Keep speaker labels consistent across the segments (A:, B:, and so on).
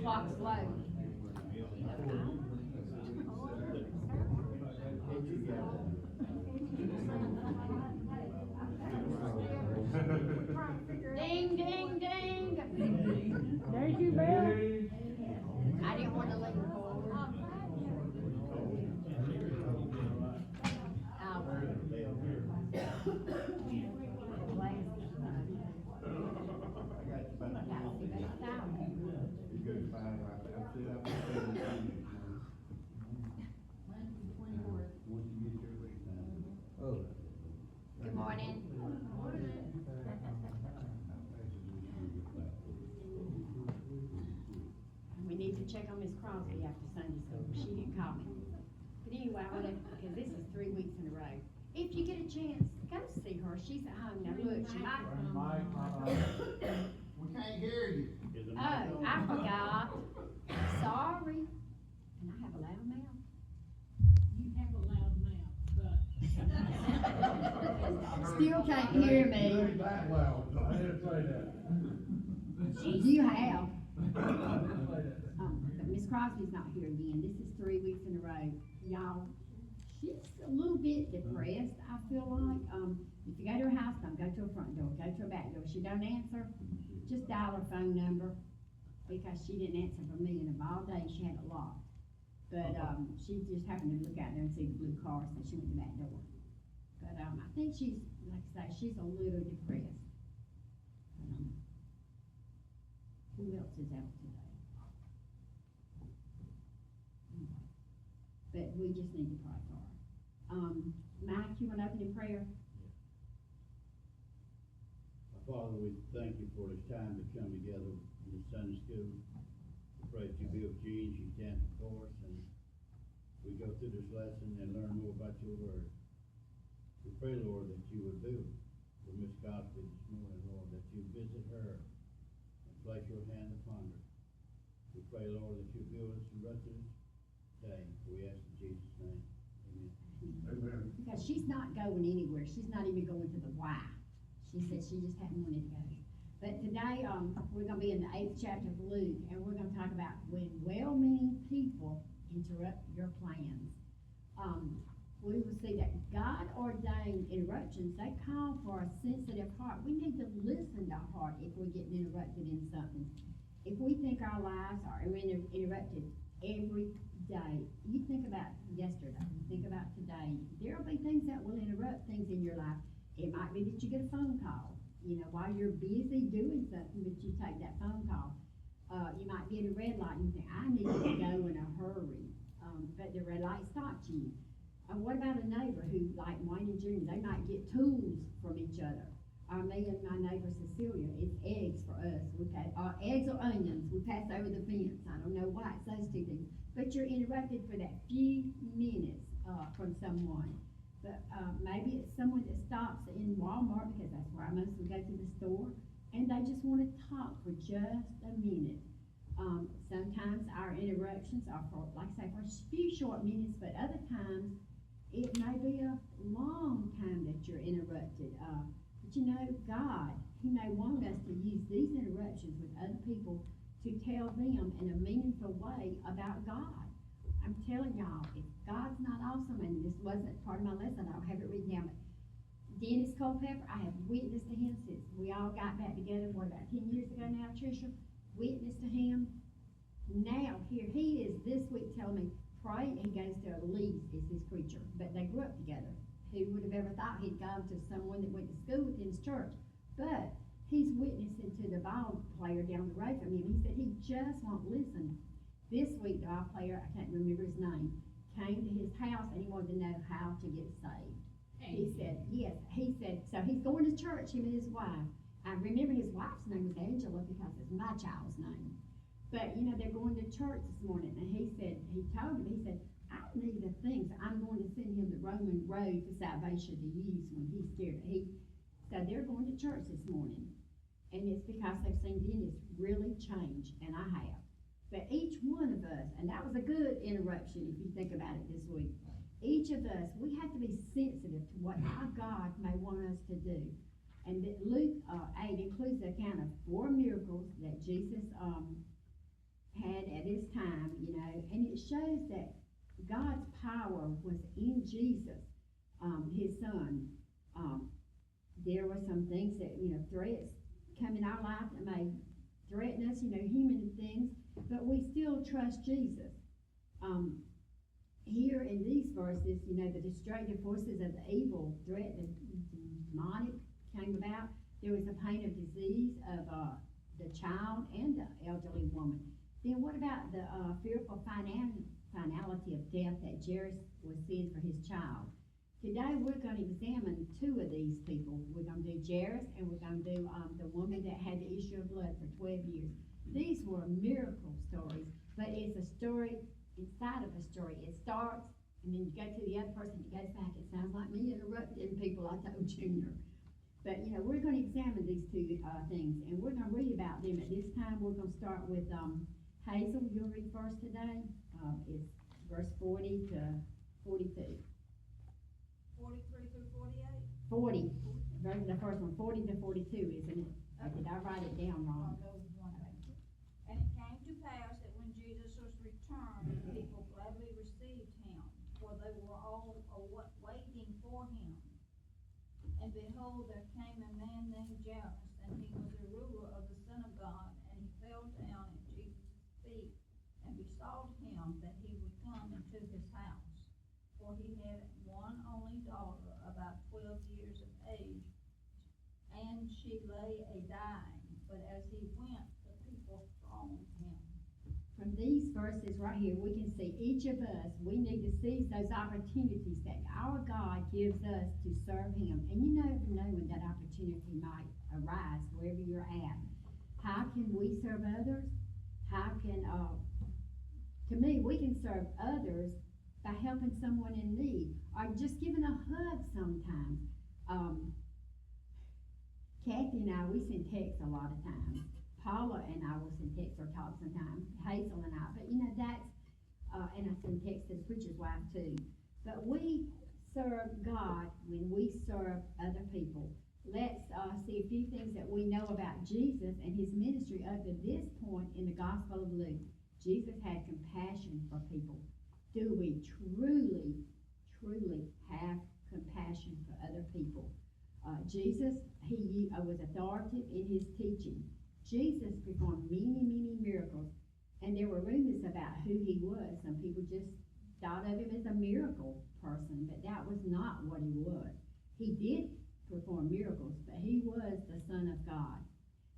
A: clock's slow. Ding, ding, ding.
B: There's your bell.
A: I didn't want to leave her forward. Good morning. We need to check on Miss Crosby after Sunday school. She didn't call me. But anyway, I want to, because this is 3 weeks in a row. If you get a chance, go see her. She's at home. Now look, she might.
C: We can't hear you.
A: Oh, I forgot. Sorry. And I have a loud mouth.
B: You have a loud mouth, but.
A: Still can't hear me.
C: That loud.
D: I didn't say that.
A: You have. But Miss Crosby's not here again. This is 3 weeks in a row. Y'all, she's a little bit depressed, I feel like. If you go to her house, don't go to her front door, go to her back door. She don't answer, just dial her phone number, because she didn't answer for me, and of all days, she had a lot. But, she just happened to look out there and see the blue car, so she went to that door. But, I think she's, like I say, she's a little depressed. Who else is out today? But we just need to pray for her. Mike, you want to open in prayer?
E: Father, we thank you for this time to come together in the Sunday school. We pray that you be with Jean, she's dancing for us, and we go through this lesson and learn more about your word. We pray, Lord, that you would do with Miss Godfrey this morning, Lord, that you visit her and place your hand upon her. We pray, Lord, that you be with us the rest of this day. We ask in Jesus' name. Amen.
C: Amen.
A: Because she's not going anywhere. She's not even going to the Y. She said she just hadn't wanted to go. But today, we're going to be in the 8th chapter of Luke, and we're going to talk about when well-meaning people interrupt your plans. We will see that God-ordained interruptions, they call for a sensitive heart. We need to listen to our heart if we're getting interrupted in something. If we think our lives are interrupted every day, you think about yesterday, you think about today, there will be things that will interrupt things in your life. It might be that you get a phone call, while you're busy doing something, but you take that phone call. You might be at a red light and you think, I need to go in a hurry, but the red light stops you. What about a neighbor who, like Wayne and June, they might get tools from each other. Me and my neighbor Cecilia, it's eggs for us. Eggs or onions, we pass over the fence. I don't know why it's those two things. But you're interrupted for that few minutes from someone. But maybe it's someone that stops in Walmart, because that's where I mostly go to the store, and they just want to talk for just a minute. Sometimes our interruptions are for, like I say, for a few short minutes, but other times it may be a long time that you're interrupted. But God, He may want us to use these interruptions with other people to tell them in a meaningful way about God. I'm telling y'all, if God's not awesome, and this wasn't part of my lesson, I don't have it written down, but Dennis Culpepper, I have witnessed to him since we all got back together, about 10 years ago now, Tricia, witnessed to him. Now, here he is this week telling me, pray, and he goes to Elise, is his preacher, but they grew up together. Who would have ever thought he'd gone to someone that went to school with his church? But he's witnessing to the ball player down the road from him. He said he just won't listen. This week, the ball player, I can't remember his name, came to his house and he wanted to know how to get saved. He said, yes, he said, so he's going to church, him and his wife. I remember his wife's name was Angela because it's my child's name. But, they're going to church this morning, and he told him, he said, I need the things. I'm going to send him the Roman road for salvation to use when he's scared. So they're going to church this morning, and it's because they've seen Dennis really change, and I have. But each one of us, and that was a good interruption if you think about it this week, each of us, we have to be sensitive to what our God may want us to do. And Luke 8 includes the account of 4 miracles that Jesus had at his time, you know, and it shows that God's power was in Jesus, his son. There were some things that, you know, threats come in our life that may threaten us, you know, human things, but we still trust Jesus. Here in these verses, you know, the destructive forces of the evil threat, the demonic came about. There was the pain of disease of the child and the elderly woman. Then what about the fearful finality of death that Jairus was seeing for his child? Today we're going to examine two of these people. We're going to do Jairus, and we're going to do the woman that had the issue of blood for 12 years. These were miracle stories, but it's a story inside of a story. It starts, and then you go to the other person, it goes back. It sounds like me interrupting people I told Junior. But, you know, we're going to examine these two things, and we're going to read about them. At this time, we're going to start with Hazel. You'll read first today. It's verse 40 to 42.
F: 43 through 48?
A: 40. The first one, 40 to 42, isn't it? Did I write it down wrong?
F: I'll go with one of them. And it came to pass that when Jesus was returned, the people gladly received him, for they were all waiting for him. And behold, there came a man named Jairus, and he was a ruler of the synagogue, and he fell down at Jesus' feet, and besought him that he would come into his house. For he had one only daughter, about 12 years of age, and she lay a dying. But as he went, the people thronged him.
A: From these verses right here, we can see each of us, we need to seize those opportunities that our God gives us to serve him. And you never know when that opportunity might arise, wherever you're at. How can we serve others? How can, to me, we can serve others by helping someone in need, or just giving a hug sometimes. Kathy and I, we send texts a lot of times. Paula and I will send texts or talk sometimes, Hazel and I, but you know, that's, and I send texts to the preacher's wife too. But we serve God when we serve other people. Let's see a few things that we know about Jesus and his ministry up to this point in the Gospel of Luke. Jesus had compassion for people. Do we truly, truly have compassion for other people? Jesus, he was authoritative in his teaching. Jesus performed many, many miracles, and there were rumors about who he was. Some people just thought of him as a miracle person, but that was not what he was. He did perform miracles, but he was the Son of God.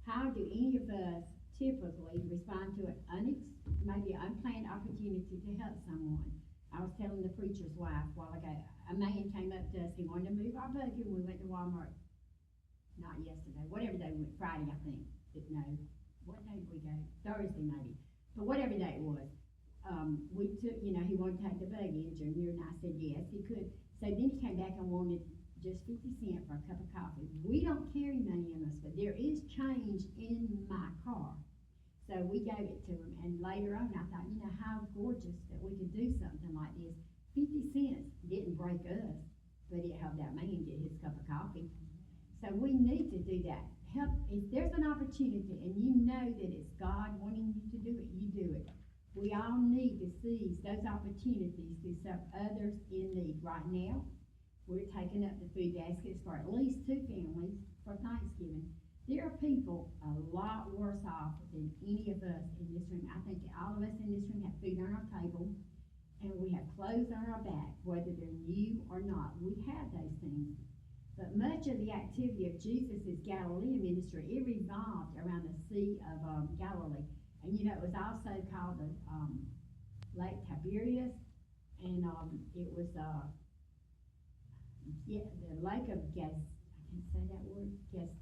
A: How do any of us typically respond to maybe an unplanned opportunity to help someone? I was telling the preacher's wife a while ago, a man came up to us, he wanted to move our buggy when we went to Walmart. Not yesterday, whatever day we went, Friday I think. No, what day did we go? Thursday maybe. But whatever day it was. We took, you know, he wanted to take the buggy, and Junior and I said yes, he could. So then he came back and wanted just 50 cents for a cup of coffee. We don't carry money in us, but there is change in my car. So we gave it to him, and later on I thought, you know, how gorgeous that we could do something like this. 50 cents didn't break us, but it helped that man get his cup of coffee. So we need to do that. Help, if there's an opportunity and you know that it's God wanting you to do it, you do it. We all need to seize those opportunities to serve others in need. Right now, we're taking up the food baskets for at least 2 families for Thanksgiving. There are people a lot worse off than any of us in this room. I think all of us in this room have food on our table, and we have clothes on our back, whether they're new or not. We have those things. But much of the activity of Jesus' Galilean ministry, it revolved around the Sea of Galilee. And you know, it was also called the Lake Tiberias, and it was the Lake of Gas. I can't say that word.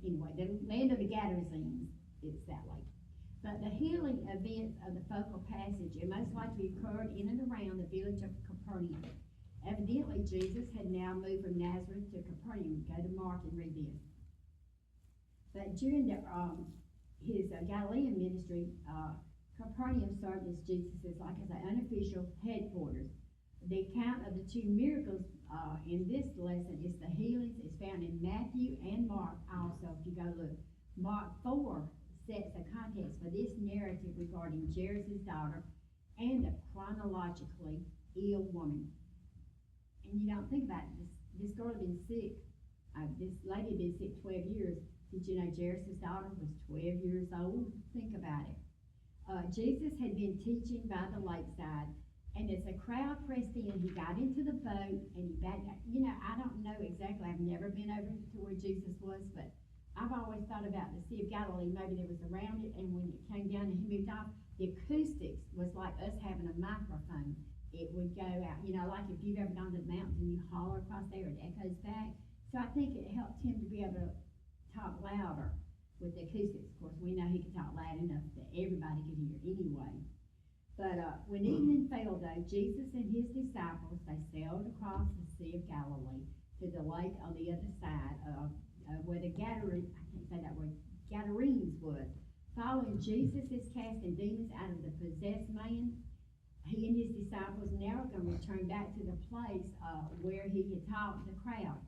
A: Anyway, the land of the Gadarenes. It's that lake. But the healing events of the focal passage, it most likely occurred in and around the village of Capernaum. Evidently, Jesus had now moved from Nazareth to Capernaum. Go to Mark and read this. But during his Galilean ministry, Capernaum served as Jesus' unofficial headquarters. The account of the 2 miracles in this lesson is the healings is found in Matthew and Mark also, if you go look. Mark 4 sets a context for this narrative regarding Jairus' daughter and the chronologically ill woman. And you don't think about it, this girl had been sick, this lady had been sick 12 years. Did you know Jairus' daughter was 12 years old? Think about it. Jesus had been teaching by the lakeside, and as the crowd pressed in, he got into the boat and he backed up. You know, I don't know exactly, I've never been over to where Jesus was, but I've always thought about the Sea of Galilee, maybe there was around it, and when it came down and he moved off, the acoustics was like us having a microphone. It would go out, you know, like if you've ever gone to the mountains and you holler across there, it echoes back. So I think it helped him to be able to talk louder with the acoustics. Of course, we know he could talk loud enough that everybody could hear anyway. But when evening fell, though, Jesus and his disciples, they sailed across the Sea of Galilee to the lake on the other side of where the Gadarenes was. Following Jesus is casting demons out of the possessed man, he and his disciples now are going to return back to the place where he had taught the crowd.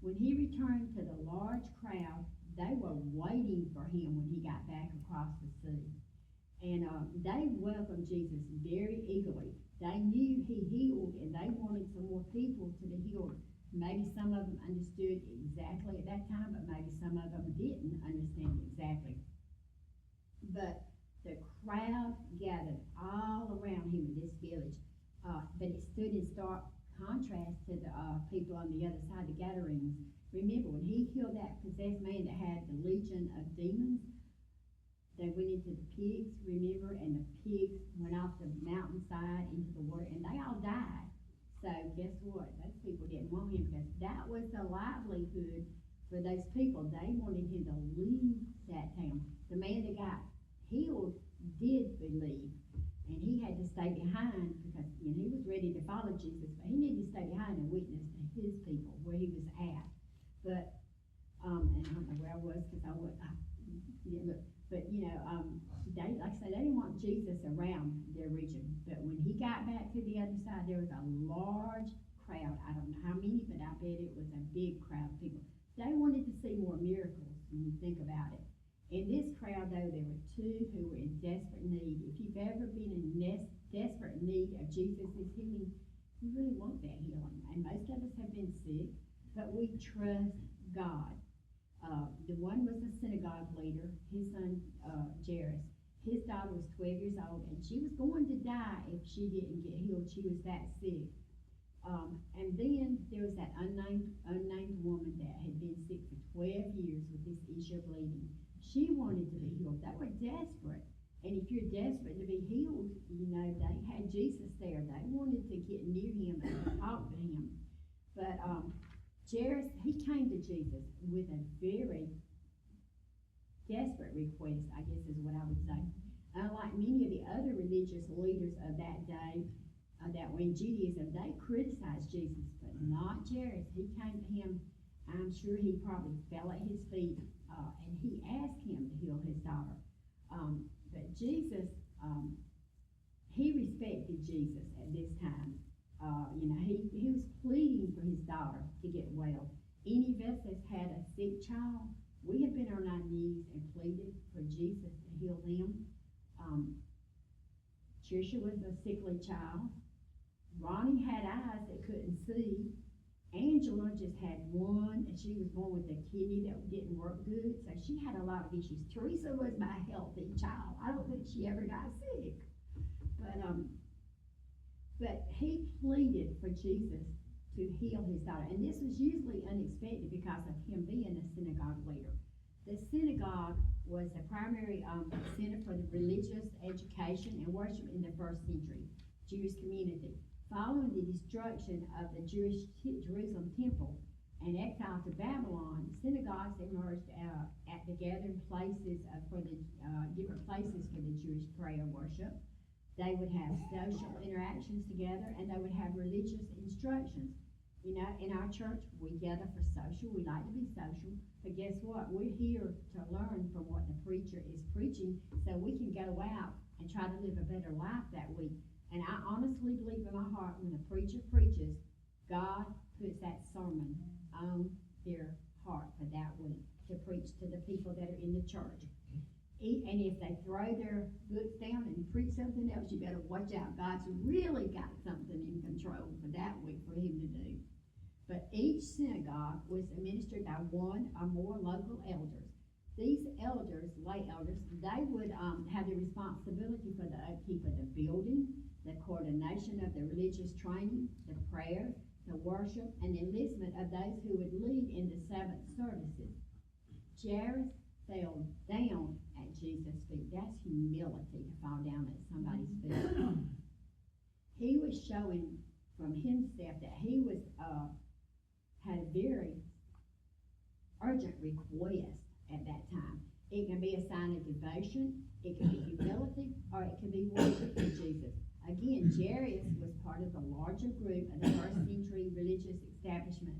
A: When he returned to the large crowd, they were waiting for him when he got back across the sea. And they welcomed Jesus very eagerly. They knew he healed, and they wanted some more people to be healed. Maybe some of them understood exactly at that time, but maybe some of them didn't understand exactly. But the crowd gathered all around him in this village, but it stood in stark contrast to the people on the other side, the Gadarenes. Remember, when he healed that possessed man that had the legion of demons, they went into the pigs, remember, and the pigs went off the mountainside into the water, and they all died. So guess what? Those people didn't want him because that was the livelihood for those people. They wanted him to leave that town. The man that got healed did believe, and he had to stay behind because he was ready to follow Jesus, but he needed to stay behind and witness to his people where he was at. But and I don't know where I was because they, like I said, they didn't want Jesus around their region. But when he got back to the other side, there was a large crowd. I don't know how many, but I bet it was a big crowd of people. They wanted to see more miracles when you think about it. In this crowd, though, there were two who were in desperate need. If you've ever been in desperate need of Jesus' healing, you really want that healing. And most of us have been sick, but we trust God. The one was a synagogue leader, his son Jairus. His daughter was 12 years old, and she was going to die if she didn't get healed. She was that sick. And then there was that unnamed woman that had been sick for 12 years with this issue of bleeding. She wanted to be healed. They were desperate. And if you're desperate to be healed, they had Jesus there. They wanted to get near him and talk to him. But Jairus, he came to Jesus with a very desperate request, I guess is what I would say. Unlike many of the other religious leaders of that day, that were in Judaism, they criticized Jesus, but not Jairus. He came to him. I'm sure he probably fell at his feet, and he asked him to heal his daughter. But Jesus, he respected Jesus at this time. He was pleading for his daughter to get well. Any of us that's had a sick child, we have been on our knees and pleaded for Jesus to heal them. Trisha was a sickly child. Ronnie had eyes that couldn't see. Angela just had one, and she was born with a kidney that didn't work good, so she had a lot of issues. Teresa was my healthy child. I don't think she ever got sick. But he pleaded for Jesus to heal his daughter, and this was usually unexpected because of him being a synagogue leader. The synagogue was the primary center for the religious education and worship in the first century Jewish community. Following the destruction of the Jerusalem temple and exile to Babylon, synagogues emerged at the gathering places for the different places for the Jewish prayer worship. They would have social interactions together, and they would have religious instructions. In our church, we gather for social. We like to be social, but guess what? We're here to learn from what the preacher is preaching, so we can go out and try to live a better life that week. And I honestly believe in my heart when a preacher preaches, God puts that sermon on their heart for that week to preach to the people that are in the church. And if they throw their books down and preach something else, you better watch out. God's really got something in control for that week for him to do. But each synagogue was administered by one or more local elders. These elders, lay elders, they would have the responsibility for the upkeep of the building, the coordination of the religious training, the prayers, the worship, and the enlistment of those who would lead in the Sabbath services. Jairus fell down at Jesus' feet. That's humility, to fall down at somebody's feet. He was showing from himself that he was had a very urgent request at that time. It can be a sign of devotion, it can be humility, or it can be worship of Jesus. Again, Jairus was part of the larger group of the first century religious establishment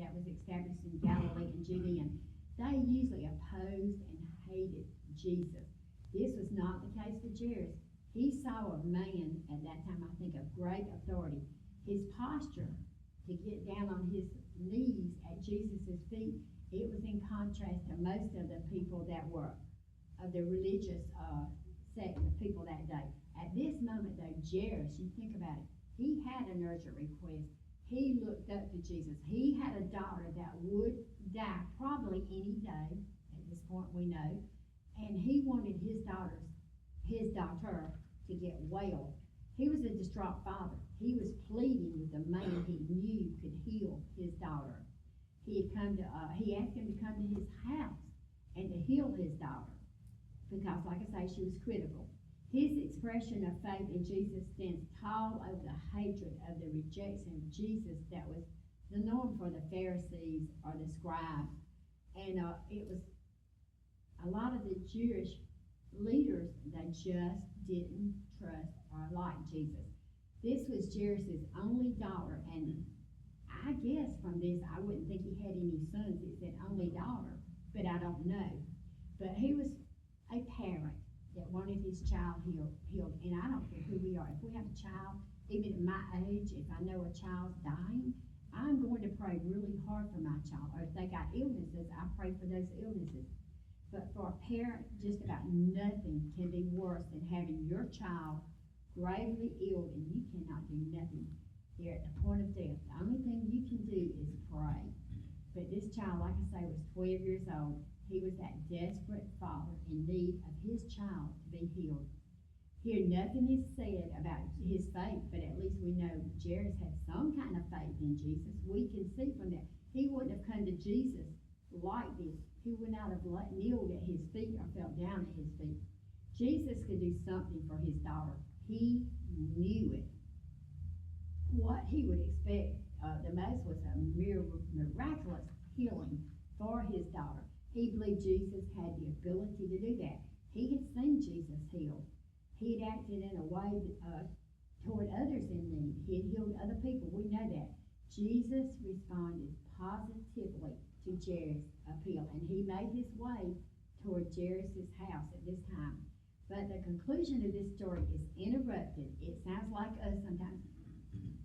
A: that was established in Galilee and Judea. They usually opposed and hated Jesus. This was not the case for Jairus. He saw a man at that time, I think, of great authority. His posture to get down on his knees at Jesus' feet, it was in contrast to most of the people that were of the religious sect of people that day. At this moment, though, Jairus, you think about it, he had an urgent request. He looked up to Jesus. He had a daughter that would die probably any day. At this point, we know. And he wanted his daughter to get well. He was a distraught father. He was pleading with the man he knew could heal his daughter. He asked him to come to his house and to heal his daughter because, like I say, she was critical. His expression of faith in Jesus stands tall over the hatred of the rejection of Jesus that was the norm for the Pharisees or the scribes. And it was a lot of the Jewish leaders that just didn't trust or like Jesus. This was Jairus' only daughter, and I guess from this, I wouldn't think he had any sons. It said only daughter, but I don't know. But he was a parent that wanted his child healed. And I don't care who we are. If we have a child, even at my age, if I know a child's dying, I'm going to pray really hard for my child. Or if they got illnesses, I pray for those illnesses. But for a parent, just about nothing can be worse than having your child gravely ill and you cannot do nothing. They're at the point of death. The only thing you can do is pray. But this child, like I say, was 12 years old. He was that desperate father in need of his child to be healed. Here, nothing is said about his faith, but at least we know Jairus had some kind of faith in Jesus. We can see from that. He wouldn't have come to Jesus like this. He would not have kneeled at his feet or fell down at his feet. Jesus could do something for his daughter. He knew it. What he would expect the most was a miraculous healing for his daughter. He believed Jesus had the ability to do that. He had seen Jesus heal. He had acted in a way toward others in need. He had healed other people. We know that. Jesus responded positively to Jairus' appeal, and he made his way toward Jairus' house at this time. But the conclusion of this story is interrupted. It sounds like us sometimes.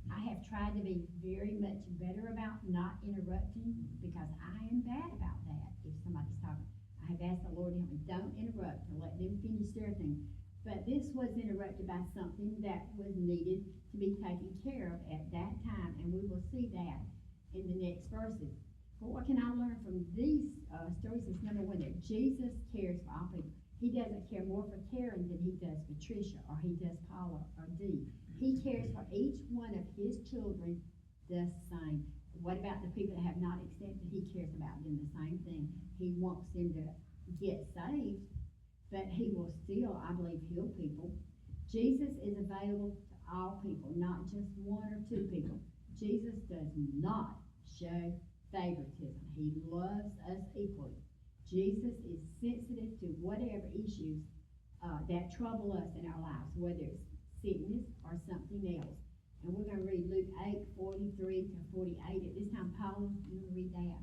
A: I have tried to be very much better about not interrupting because I am bad about that. If somebody's talking, I have asked the Lord to help me, don't interrupt, to let them finish their thing. But this was interrupted by something that was needed to be taken care of at that time, and we will see that in the next verses. But what can I learn from these stories is, number one, that Jesus cares for all people. He doesn't care more for Karen than he does for Tricia, or he does Paula or Dee. He cares for each one of his children the same. What about the people that have not accepted? He cares about them the same thing. He wants them to get saved, but he will still, I believe, heal people. Jesus is available to all people, not just one or two people. Jesus does not show favoritism. He loves us equally. Jesus is sensitive to whatever issues that trouble us in our lives, whether it's sickness or something else. And we're going to read Luke 8:43 to 48. At this time, Paula, you want to read that?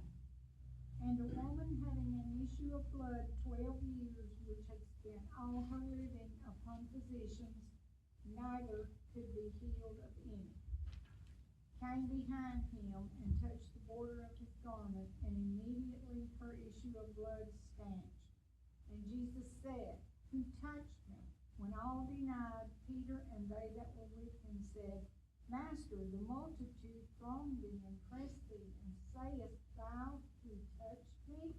F: And a woman having an issue of blood 12 years, which had spent all her living upon physicians, neither could be healed of any, came behind him and touched the border of his garment, and immediately her issue of blood stanched.
G: And Jesus said, Who touched me? When all denied, Peter and they that were with him said, Master, the multitude throng thee and press thee, and sayest thou, Who touched me?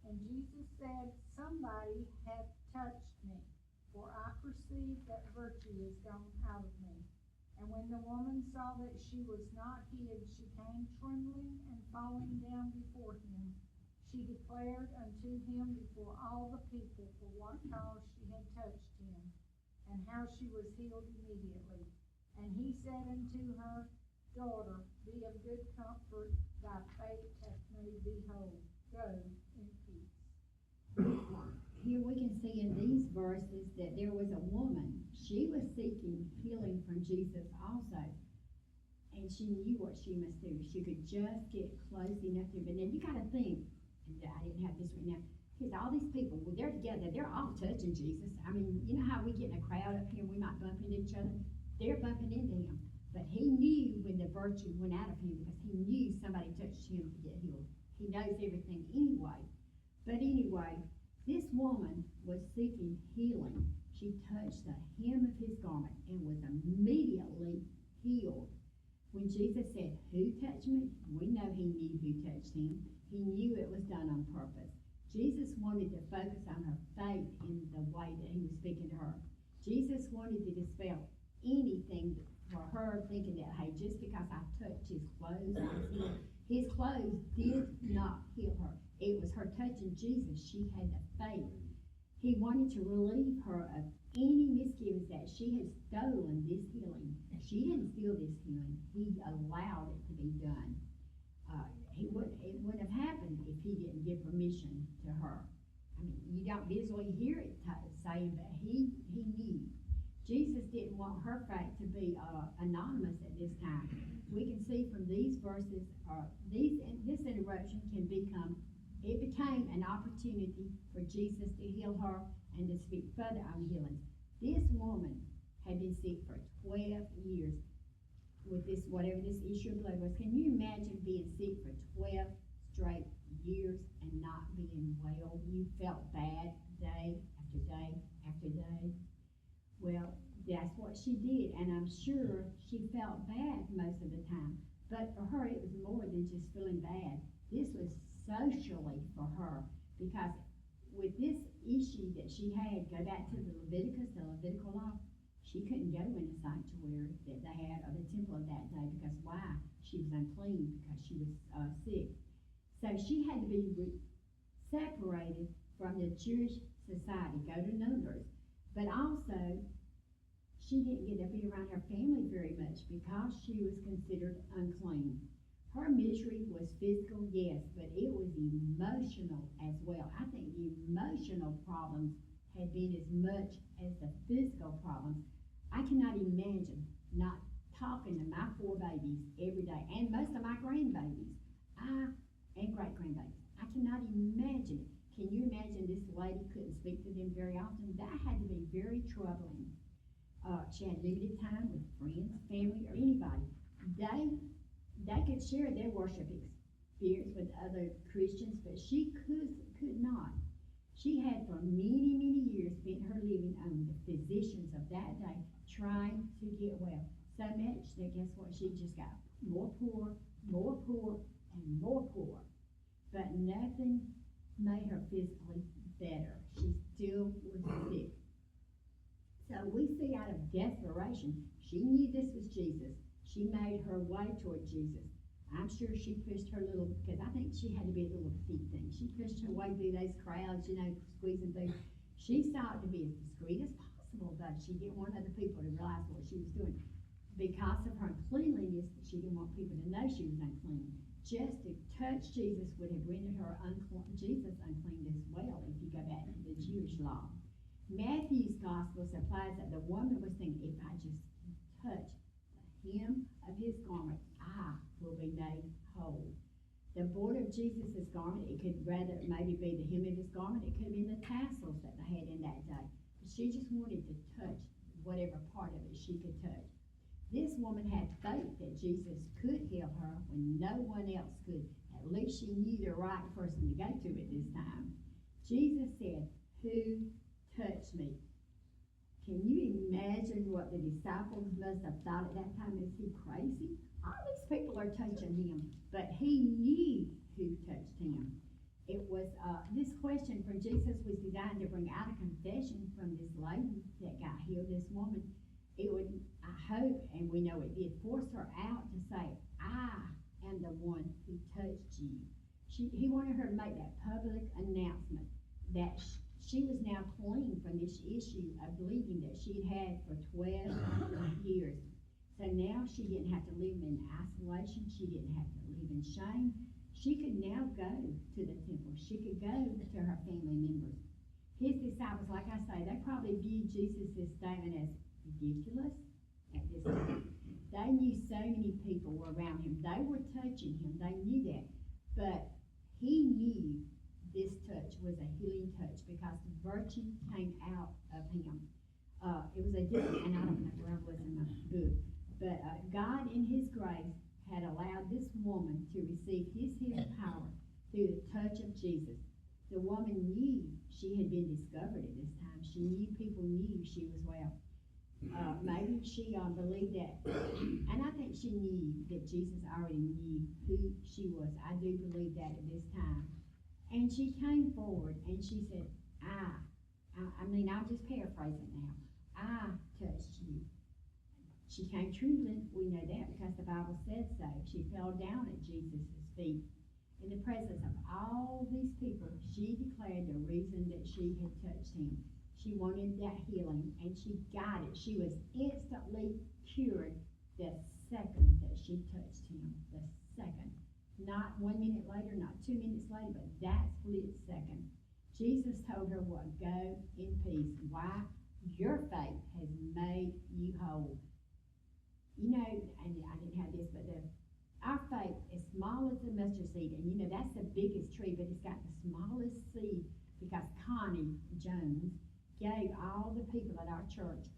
G: And Jesus said, Somebody hath touched me, for I perceive that virtue is gone out of me. And when the woman saw that she was not hid, she came trembling and falling down before him. She declared unto him before all the people for what cause she had touched him, and how she was healed immediately. And he said unto her, Daughter, be of good comfort, thy faith hath made thee whole. Go in peace.
A: Here we can see in these verses that there was a woman. She was seeking healing from Jesus also. And she knew what she must do. She could just get close enough to him. But then you gotta think, and I didn't have this right now, because all these people, when they're together, they're all touching Jesus. I mean, you know how we get in a crowd up here and we might bump into each other? They're bumping into him. But he knew when the virtue went out of him because he knew somebody touched him to get healed. He knows everything anyway. But anyway, this woman was seeking healing. She touched the hem of his garment and was immediately healed. When Jesus said, Who touched me? We know he knew who touched him. He knew it was done on purpose. Jesus wanted to focus on her faith in the way that he was speaking to her. Jesus wanted to dispel anything for her thinking that, hey, just because I touched his clothes, I was healed. His clothes did not heal her. It was her touching Jesus. She had the faith. He wanted to relieve her of any misgivings that she had stolen this healing. She didn't steal this healing. He allowed it to be done. It wouldn't have happened if he didn't give permission to her. I mean, you don't visually hear it saying, but he knew. Jesus didn't want her faith to be anonymous at this time. We can see from these verses, this interruption became an opportunity for Jesus to heal her and to speak further on healing. This woman had been sick for 12 years with this, whatever this issue of blood was. Can you imagine being sick for 12 straight years and not being well? You felt bad day after day after day. Well, that's what she did, and I'm sure she felt bad most of the time. But for her, it was more than just feeling bad. This was socially for her, because with this issue that she had, go back to the Levitical law, she couldn't go in the sanctuary that they had, or the temple of that day, because why? She was unclean because she was sick. So she had to be separated from the Jewish society, go to Numbers. But also, she didn't get to be around her family very much because she was considered unclean. Her misery was physical, yes, but it was emotional as well. I think the emotional problems had been as much as the physical problems. I cannot imagine not talking to my 4 babies every day, and most of my grandbabies, and great-grandbabies. I cannot imagine it. Can you imagine this lady couldn't speak to them very often? That had to be very troubling. She had limited time with friends, family, or anybody. They could share their worship experience with other Christians, but she could not. She had for many, many years spent her living on the physicians of that day trying to get well. So much that guess what? She just got more poor, and more poor. But nothing made her physically better. She still was sick. So we see out of desperation, she knew this was Jesus. She made her way toward Jesus. I'm sure she pushed her little, because I think she had to be a little petite thing. She pushed her way through those crowds, squeezing through. She sought to be as discreet as possible, but she didn't want other people to realize what she was doing. Because of her uncleanliness, she didn't want people to know she was unclean. Just to touch Jesus would have rendered her Jesus unclean as well, if you go back to the Jewish law. Matthew's gospel supplies that the woman was thinking, if I just touch the hem of his garment, I will be made whole. The border of Jesus' garment, it could rather maybe be the hem of his garment, it could have been the tassels that they had in that day. But she just wanted to touch whatever part of it she could touch. This woman had faith that Jesus could heal her when no one else could. At least she knew the right person to go to at this time. Jesus said, who touched me. Can you imagine what the disciples must have thought at that time? Is he crazy? All these people are touching him, but he knew who touched him. It was, this question from Jesus was designed to bring out a confession from this lady that got healed, this woman. It would, I hope, and we know it did, force her out to say, I am the one who touched you. He wanted her to make that public announcement that she was now clean from this issue of bleeding that she'd had for 12 years. So now she didn't have to live in isolation. She didn't have to live in shame. She could now go to the temple. She could go to her family members. His disciples, like I say, they probably viewed Jesus' statement as ridiculous at this time. They knew so many people were around him. They were touching him. They knew that. But he knew this touch was a healing touch because the virtue came out of him. It was a different, and I don't know where I was in my book, but God in his grace had allowed this woman to receive his healing power through the touch of Jesus. The woman knew she had been discovered at this time. She knew people knew she was well. Maybe she believed that, and I think she knew that Jesus already knew who she was. I do believe that at this time. And she came forward and she said, I'm just paraphrasing now. I touched you. She came trembling. We know that because the Bible said so. She fell down at Jesus' feet. In the presence of all these people, she declared the reason that she had touched him. She wanted that healing, and she got it. She was instantly cured the second that she touched him. The second. Not 1 minute later, not 2 minutes later, but that split second. Jesus told her what? Go in peace. Why? Your faith has made you whole. You know, and I didn't have this, but our faith is small as the mustard seed, and you know, that's the biggest tree, but it's got the smallest seed because Connie Jones gave all the people at our church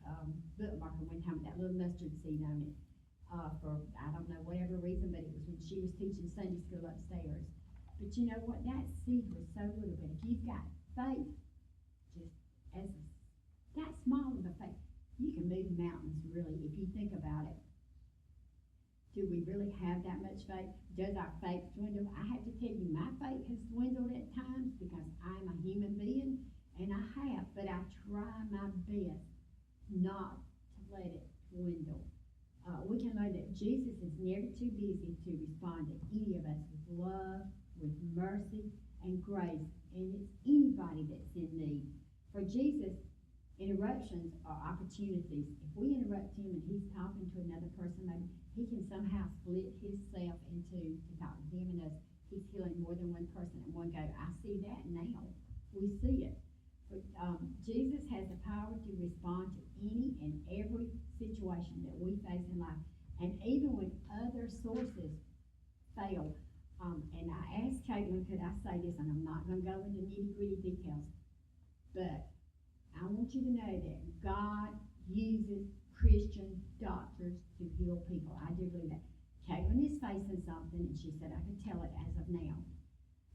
A: bookmarker one time with that little mustard seed on it for, I don't know, whatever reason, but it was when she was teaching Sunday school upstairs. But you know what? That seed was so little, but if you've got faith, just as that small of a faith, you can move mountains, really, if you think about it. Do we really have that much faith? Does our faith dwindle? I have to tell you, my faith has dwindled at times because I'm a human being, and I have, but I try my best not to let it dwindle. We can learn that Jesus is never too busy to respond to any of us with love, with mercy, and grace, and it's anybody that's in need. For Jesus, interruptions are opportunities. If we interrupt him and he's talking to another person, maybe he can somehow split himself into to talk to them and us. He's healing more than one person in one go. I see that now. We see it. But, Jesus has the power to respond to any and every situation that we face in life. And even when other sources fail, and I asked Caitlin, could I say this, and I'm not going to go into nitty-gritty details, but I want you to know that God uses Christian doctors to heal people. I do believe that. Caitlin is facing something, and she said I could tell it as of now.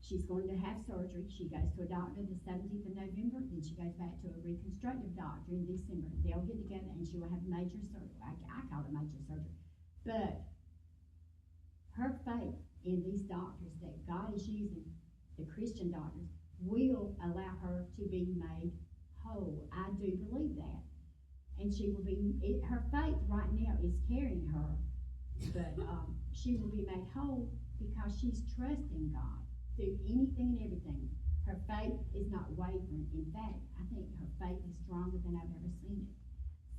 A: She's going to have surgery. She goes to a doctor the 17th of November, then she goes back to a reconstructive doctor in December. They'll get together and she will have major surgery. I call it major surgery. But her faith in these doctors that God is using, the Christian doctors, will allow her to be made whole. I do believe that. And she will be, her faith right now is carrying her, but she will be made whole because she's trusting God through anything and everything. Her faith is not wavering. In fact, I think her faith is stronger than I've ever seen it.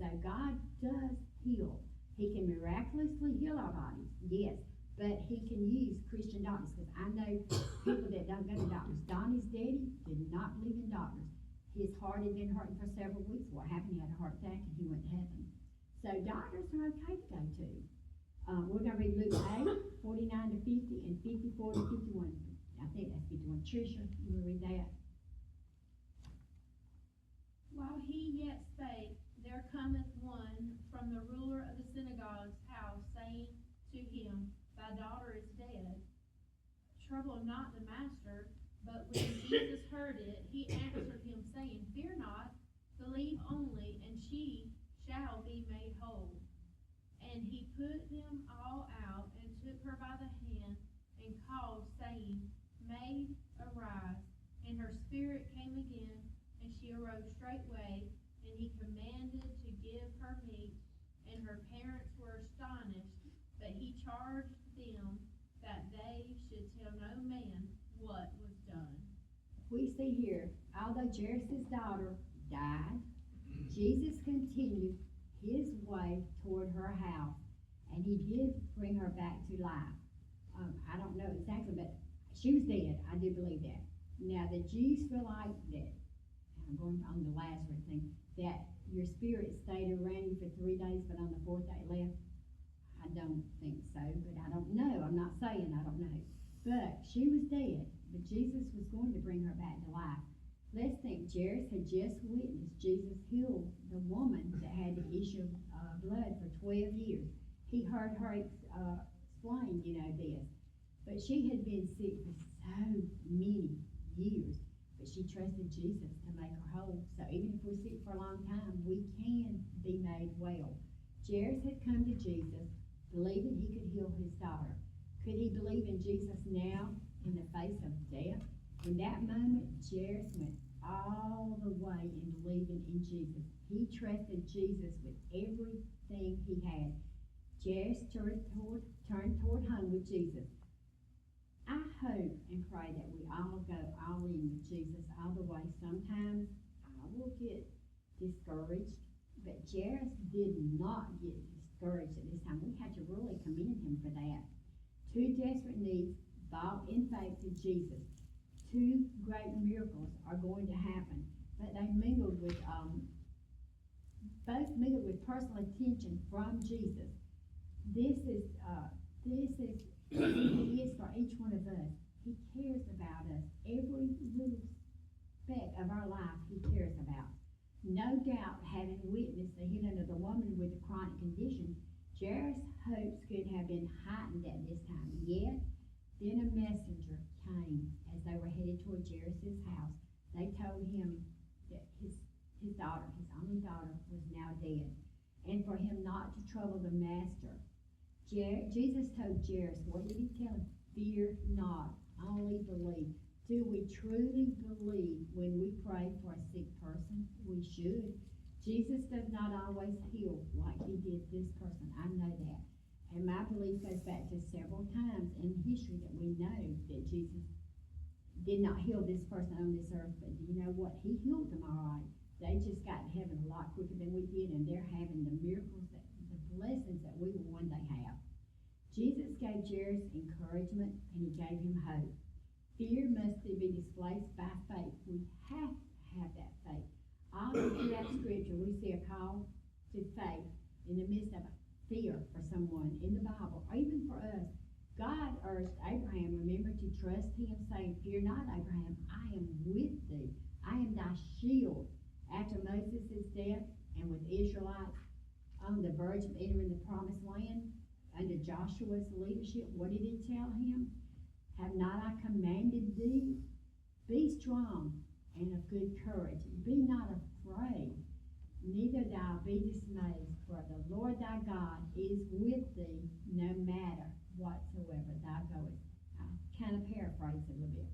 A: So God does heal. He can miraculously heal our bodies, yes, but he can use Christian doctors, because I know people that don't go to doctors. Donnie's daddy did not believe in doctors. His heart had been hurting for several weeks. What happened? He had a heart attack and he went to heaven. So doctors are okay to go to. We're going to read Luke 8, 49 to 50 and 54 to 51. I think that's 51. Tricia, you want to read that?
B: While he yet spake, there cometh one from the ruler of the synagogue's house, saying to him, Thy daughter is dead. Trouble not the master. But when Jesus heard it, he answered him, saying, shall be made whole. And he put them all out, and took her by the hand, and called, saying, Maid, arise. And her spirit came again, and she arose straightway, and he commanded to give her meat. And her parents were astonished, but he charged them that they should tell no man what was done.
A: We see here, although Jairus' daughter died, Jesus continued his way toward her house, and he did bring her back to life. I don't know exactly, but she was dead. I do believe that. Now, the Jews feel like that, I'm going on the Lazarus thing, that your spirit stayed around you for 3 days, but on the 4th day it left. I don't think so, but I don't know. I'm not saying I don't know. But she was dead, but Jesus was going to bring her back to life. Let's think, Jairus had just witnessed Jesus heal the woman that had the issue of blood for 12 years. He heard her explain, this. But she had been sick for so many years, but she trusted Jesus to make her whole. So even if we're sick for a long time, we can be made well. Jairus had come to Jesus, believing he could heal his daughter. Could he believe in Jesus now in the face of death? In that moment, Jairus went all the way in believing in Jesus. He trusted Jesus with everything he had. Jairus turned toward home with Jesus. I hope and pray that we all go all in with Jesus all the way. Sometimes I will get discouraged, but Jairus did not get discouraged at this time. We have to really commend him for that. 2 desperate needs bowed in faith to Jesus. 2 great miracles are going to happen, but they mingled with both mingled with personal attention from Jesus. This is who he is for each one of us. He cares about us. Every little speck of our life he cares about. No doubt, having witnessed the healing of the woman with the chronic condition, Jairus' hopes could have been heightened at this time. Yet, then a messenger came as they were headed toward Jairus' house. They told him that his daughter, his only daughter, was now dead, and for him not to trouble the master. Jesus told Jairus, what did he tell him? Fear not, only believe. Do we truly believe when we pray for a sick person? We should. Jesus does not always heal like he did this person. I know that. And my belief goes back to several times in history that we know that Jesus did not heal this person on this earth, but do you know what? He healed them all right. They just got to heaven a lot quicker than we did, and they're having the miracles, the blessings that we will one day have. Jesus gave Jairus encouragement, and he gave him hope. Fear must be displaced by faith. We have to have that faith. All throughout Scripture, we see a call to faith in the midst of fear for someone in the Bible, or even for us. God urged Abraham, remember, to trust him, saying, Fear not, Abraham, I am with thee. I am thy shield. After Moses' death, and with Israelites on the verge of entering the promised land, under Joshua's leadership, what did he tell him? Have not I commanded thee? Be strong and of good courage. Be not afraid, neither thou be dismayed, for the Lord thy God is with thee, no matter whatsoever thou goest. I kind of paraphrase it a little bit.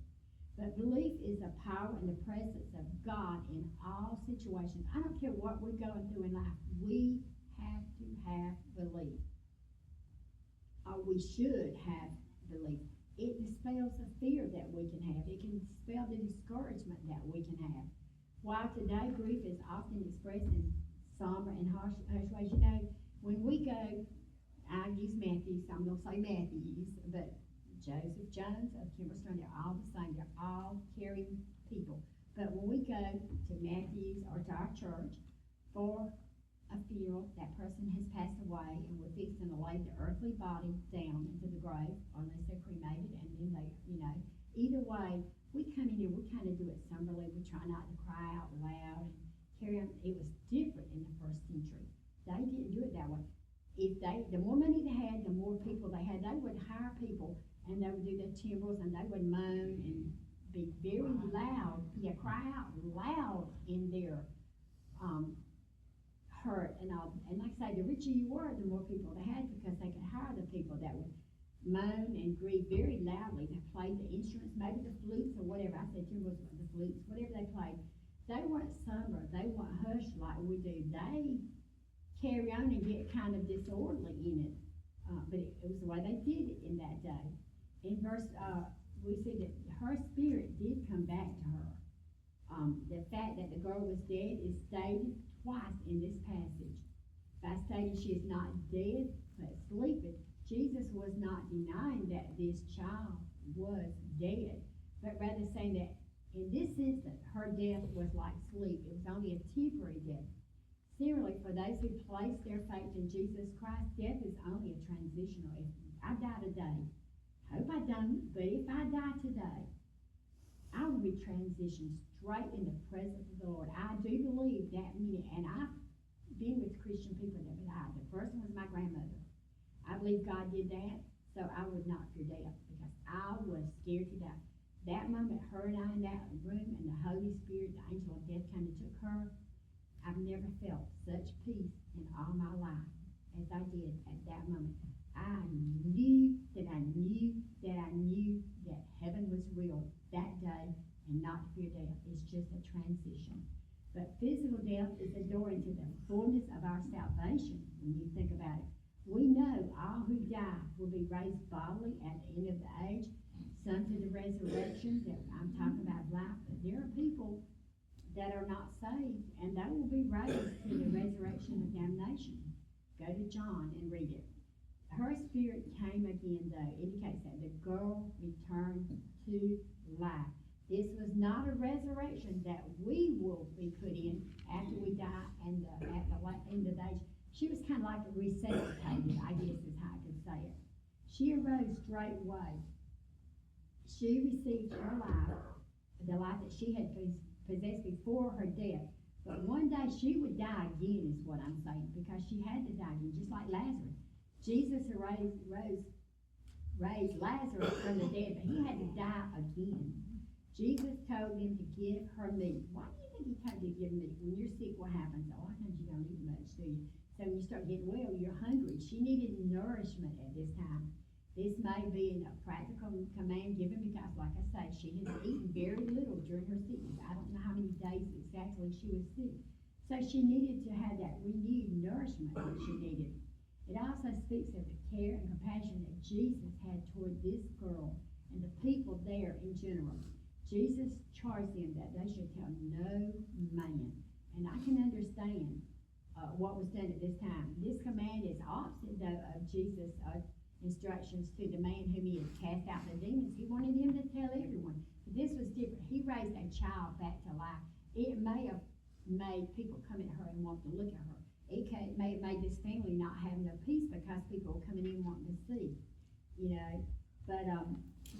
A: But belief is the power and the presence of God in all situations. I don't care what we're going through in life. We have to have belief. Or we should have belief. It dispels the fear that we can have. It can dispel the discouragement that we can have. While today grief is often expressed in somber and harsh ways, you know, when we go, I use Matthew, so I'm going to say Matthews, but Joseph Jones of Kimberstone, they're all the same. They're all caring people. But when we go to Matthews or to our church for a funeral, that person has passed away, and we're fixing to lay the earthly body down into the grave, unless they're cremated, and then they, either way, we come in here, we kind of do it somberly. We try not to cry out loud and carry on. It was different in the first century. They didn't do it that way. The more money they had, the more people they had. They would hire people, and they would do their timbrels, and they would moan and be very loud. Yeah, cry out loud in their hurt and all. And like I say, the richer you were, the more people they had, because they could hire the people that would moan and grieve very loudly. They played the instruments, maybe the flutes or whatever. I said was the flutes, whatever they played. They weren't somber. They weren't hushed like we do. They carry on and get kind of disorderly in it. But it was the way they did it in that day. In verse, we see that her spirit did come back to her. The fact that the girl was dead is stated twice in this passage. By stating she is not dead, but sleeping, Jesus was not denying that this child was dead, but rather saying that in this instance, her death was like sleep. It was only a temporary death. Similarly, for those who place their faith in Jesus Christ, death is only a transitional. If I die today, hope I don't, but if I die today, I will be transitioned straight in the presence of the Lord. I do believe that minute, and I've been with Christian people that died. The first one was my grandmother. I believe God did that, so I would not fear death, because I was scared to die. That moment, her and I in that room, and the Holy Spirit, the angel of death came and took her, I've never felt such peace in all my life as I did at that moment. I knew that I knew that I knew that heaven was real that day, and not to fear death. It's just a transition. But physical death is a door into the fullness of our salvation when you think about it. We know all who die will be raised bodily at the end of the age, some to the resurrection, that I'm talking about life, but there are people that are not saved, and they will be raised to the resurrection of damnation. Go to John and read it. Her spirit came again, though, indicates that the girl returned to life. This was not a resurrection that we will be put in after we die and at the end of the age. She was kind of like resuscitated, I guess is how I could say it. She arose straightway. She received her life, the life that she had possessed before her death. But one day she would die again, is what I'm saying, because she had to die again, just like Lazarus. Jesus raised Lazarus from the dead, but he had to die again. Jesus told them to give her meat. Why do you think he told you to give meat? When you're sick, what happens? A lot of times you don't eat much, do you? So when you start getting well, you're hungry. She needed nourishment at this time. This may be a practical command given because, like I say, she had eaten very little during her sickness. I don't know how many days exactly she was sick. So she needed to have that renewed nourishment that she needed. It also speaks of the care and compassion that Jesus had toward this girl and the people there in general. Jesus charged them that they should tell no man. And I can understand what was done at this time. This command is opposite, though, of Jesus' instructions to the man whom he had cast out the demons. He wanted him to tell everyone. But this was different. He raised a child back to life. It may have made people come at her and want to look at her. It may have made this family not have no peace because people were coming in wanting to see, you know. But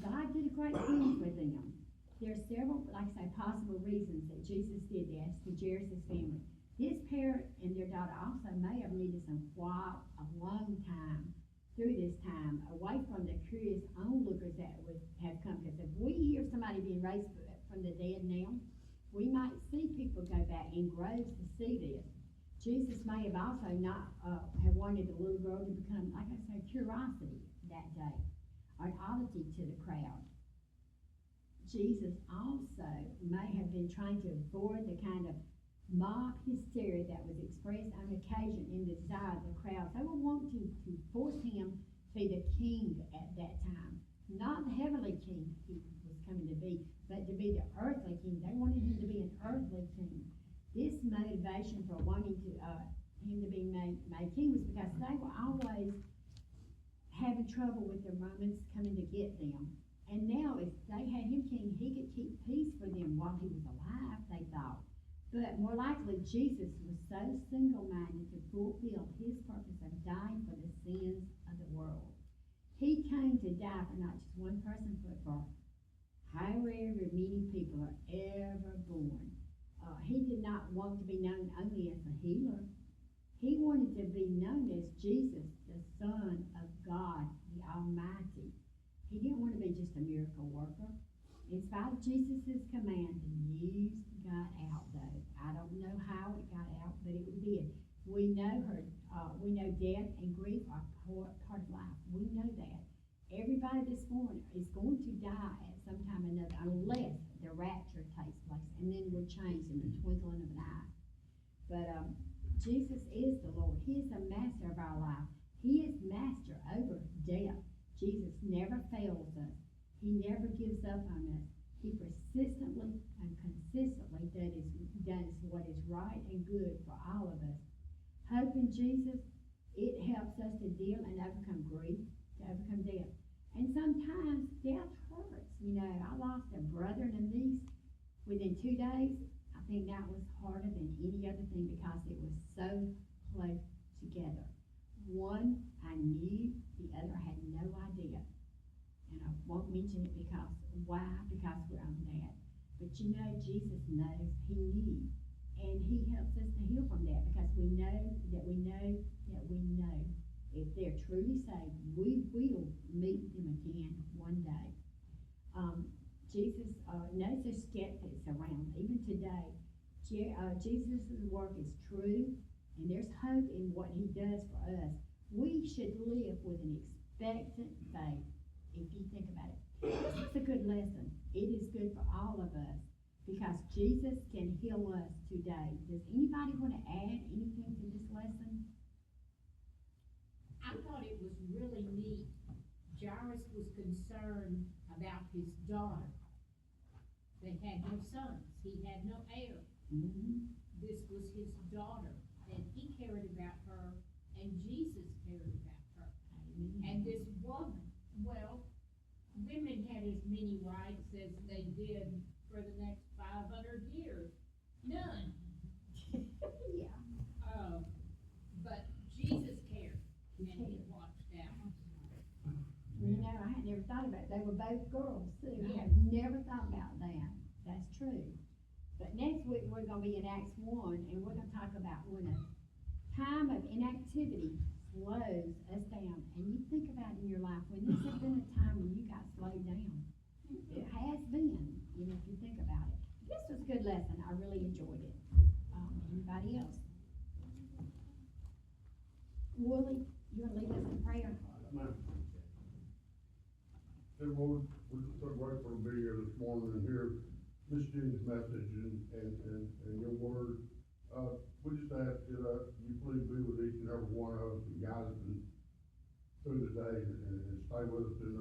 A: God did a great thing for them. There are several, like I say, possible reasons that Jesus did this to Jairus' family. This parent and their daughter also may have needed some quiet a long time through this time, away from the curious onlookers that would have come. Because if we hear somebody being raised from the dead now, we might see people go back in groves to see this. Jesus may have also not have wanted the little girl to become, like I say, curiosity that day, or an oddity to the crowd. Jesus also may have been trying to avoid the kind of mock hysteria that was expressed on occasion in the desire of the crowd. They were wanting to force him to be the king at that time. Not the heavenly king he was coming to be, but to be the earthly king. They wanted him to be an earthly king. This motivation for wanting to him to be made king was because they were always having trouble with the Romans coming to get them. And now if they had him king, he could keep peace for them while he was alive, they thought. But more likely, Jesus was so single-minded to fulfill his purpose of dying for the sins of the world. He came to die for not just one person, but for however many people are ever born. He did not want to be known only as a healer. He wanted to be known as Jesus, the Son of God, the Almighty. He didn't want to be just a miracle worker. In spite of Jesus' command, the news got out, though. I don't know how it got out, but it did. We rapture takes place, and then we're changed in the twinkling of an eye. But, Jesus is the Lord. He is the master of our life. He is master over death. Jesus never fails us. He never gives up on us. He persistently and consistently does what is right and good for all of us. Hope in Jesus, it helps us to deal and overcome grief, to overcome death. And sometimes death hurts. You know, I lost a brother and a niece within 2 days. I think that was harder than any other thing because it was so close together. One I knew, the other had no idea. And I won't mention it because, why? Because we're on that. But you know, Jesus knows, he knew. And he helps us to heal from that because we know that we know that we know if they're truly saved, we will meet them again one day. Jesus knows there's skeptics around, even today. Jesus' work is true, and there's hope in what he does for us. We should live with an expectant faith, if you think about it. This is a good lesson. It is good for all of us, because Jesus can heal us today. Does anybody want to add anything to this lesson?
H: I thought it was really neat. Jairus was concerned about his daughter. They had no sons. He had no heir.
A: Mm-hmm.
H: This was his daughter, and he cared about her, and Jesus cared about her. And this woman, well, women had as many rights as they did for the next 500 years. None.
A: Yeah.
H: But Jesus cared, and he watched out.
A: You know, I had never thought about it. They were both girls, too. I
H: Yeah.
A: have never thought about that. That's true. But next week, we're gonna be in Acts 1, and we're gonna talk about when a time of inactivity slows us down. And you think about in your life, when this has been a time when you got slowed down. It has been, you know, if you think about it. This was a good lesson. I really enjoyed it. Anybody else? Wooly, you wanna lead us in prayer?
C: Dear Lord, we're just so grateful to be here this morning and hear Miss Jean's message and your word. We just ask that you please be with each and every one of us and guide us through the day and stay with us. And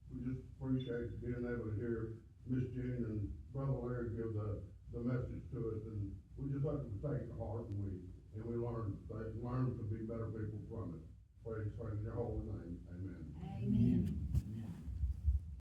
C: we just appreciate being able to hear Miss Jean and Brother Larry give the message to us. And we just like to take it to heart, and we learn to be better people from it. Praise in your holy name.